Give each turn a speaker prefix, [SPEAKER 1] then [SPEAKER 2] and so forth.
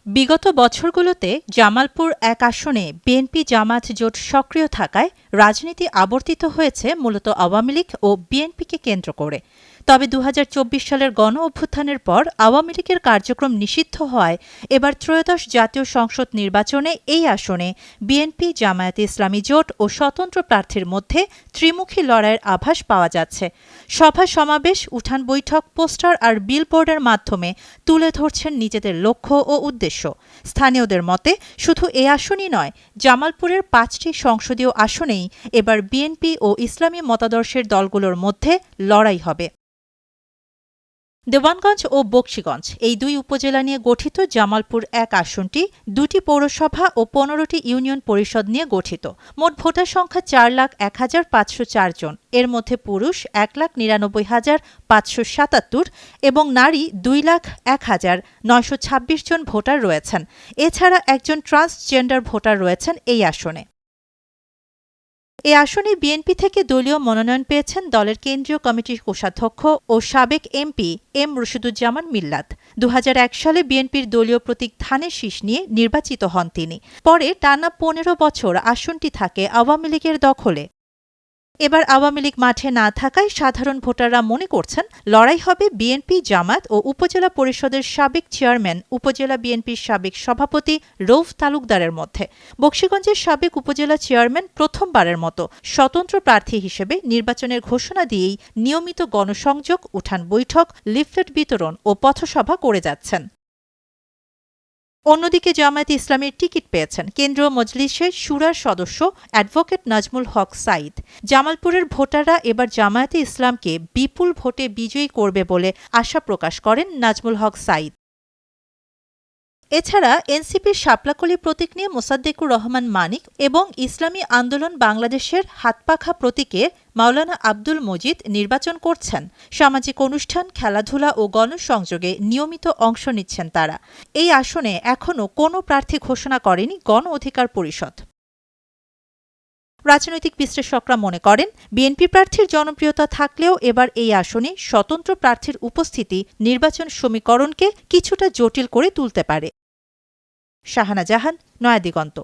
[SPEAKER 1] বিগত বছরগুলোতে জামালপুর এক আসনে বিএনপি জামাত জোট সক্রিয় থাকায় রাজনীতি আবর্তিত হয়েছে মূলত আওয়ামী লীগ ও বিএনপিকে কেন্দ্র করে। তবে ২০২৪ সালের গণ-অভ্যুত্থানের পর আওয়ামী লীগের কার্যক্রম নিষিদ্ধ হওয়ায় এবার ত্রয়োদশ জাতীয় সংসদ নির্বাচনে এই আসনে বিএনপি, জামায়াতে ইসলামী জোট ও স্বতন্ত্র প্রার্থীর মধ্যে ত্রিমুখী লড়াইয়ের আভাস পাওয়া যাচ্ছে। সভা সমাবেশ, উঠান বৈঠক, পোস্টার আর বিলবোর্ডের মাধ্যমে তুলে ধরছেন নিজেদের লক্ষ্য ও উদ্দেশ্য। স্থানীয়দের মতে শুধু এ আসনই নয়, জামালপুরের ৫টি সংসদীয় আসনেই এবার বিএনপি ও ইসলামী মতাদর্শের দলগুলোর মধ্যে লড়াই হবে। দেওয়ানগঞ্জ ও বকশীগঞ্জ এই দুই উপজেলা নিয়ে গঠিত জামালপুর এক আসনটি ২টি পৌরসভা ও ১৫টি ইউনিয়ন পরিষদ নিয়ে গঠিত। মোট ভোটার সংখ্যা ৪,০১,৫০৪ জন। এর মধ্যে পুরুষ ১,৯৯,৫৭৭ এবং নারী ২,০১,৯২৬ জন ভোটার রয়েছেন। এছাড়া একজন ট্রান্সজেন্ডার ভোটার রয়েছেন এই আসনে। এ আসনে বিএনপি থেকে দলীয় মনোনয়ন পেয়েছেন দলের কেন্দ্রীয় কমিটির কোষাধ্যক্ষ ও সাবেক এমপি এম রশিদুজ্জামান মিল্লাত। ২০০১ সালে বিএনপির দলীয় প্রতীক ধানের শীষ নিয়ে নির্বাচিত হন তিনি। পরে টানা ১৫ বছর আসনটি থাকে আওয়ামী লীগের দখলে। এবার আওয়ামী লীগ মাঠে না থাকায় সাধারণ ভোটাররা মনে করছেন লড়াই হবে বিএনপি, জামাত ও উপজেলা পরিষদের সাবেক চেয়ারম্যান, উপজেলা বিএনপির সাবেক সভাপতি রউফ তালুকদারের মধ্যে। বকশীগঞ্জের সাবেক উপজেলা চেয়ারম্যান প্রথমবারের মতো স্বতন্ত্র প্রার্থী হিসেবে নির্বাচনের ঘোষণা দিয়েই নিয়মিত গণসংযোগ, উঠান বৈঠক, লিফলেট বিতরণ ও পথসভা করে যাচ্ছেন। অন্যদিকে জামায়াতে ইসলামের টিকিট পেয়েছেন কেন্দ্রীয় মজলিসের শুরার সদস্য অ্যাডভোকেট নাজমুল হক সাঈদ। জামালপুরের ভোটাররা এবার জামায়াতে ইসলামকে বিপুল ভোটে বিজয়ী করবে বলে আশা প্রকাশ করেন নাজমুল হক সাঈদ। এছাড়া এনসিপির শাপলাকলি প্রতীক নিয়ে মোসাদ্দেকুর রহমান মানিক এবং ইসলামী আন্দোলন বাংলাদেশের হাতপাখা প্রতীকে মাওলানা আব্দুল মজিদ নির্বাচন করছেন। সামাজিক অনুষ্ঠান, খেলাধুলা ও গণসংযোগে নিয়মিত অংশ নিচ্ছেন তারা। এই আসনে এখনও কোনো প্রার্থী ঘোষণা করেনি গণ অধিকার পরিষদ। রাজনৈতিক বিশ্লেষকরা মনে করেন বিএনপি প্রার্থীর জনপ্রিয়তা থাকলেও এবার এই আসনে স্বতন্ত্র প্রার্থীর উপস্থিতি নির্বাচন সমীকরণকে কিছুটা জটিল করে তুলতে পারে। শাহানা জাহান, নয়াদিগন্ত।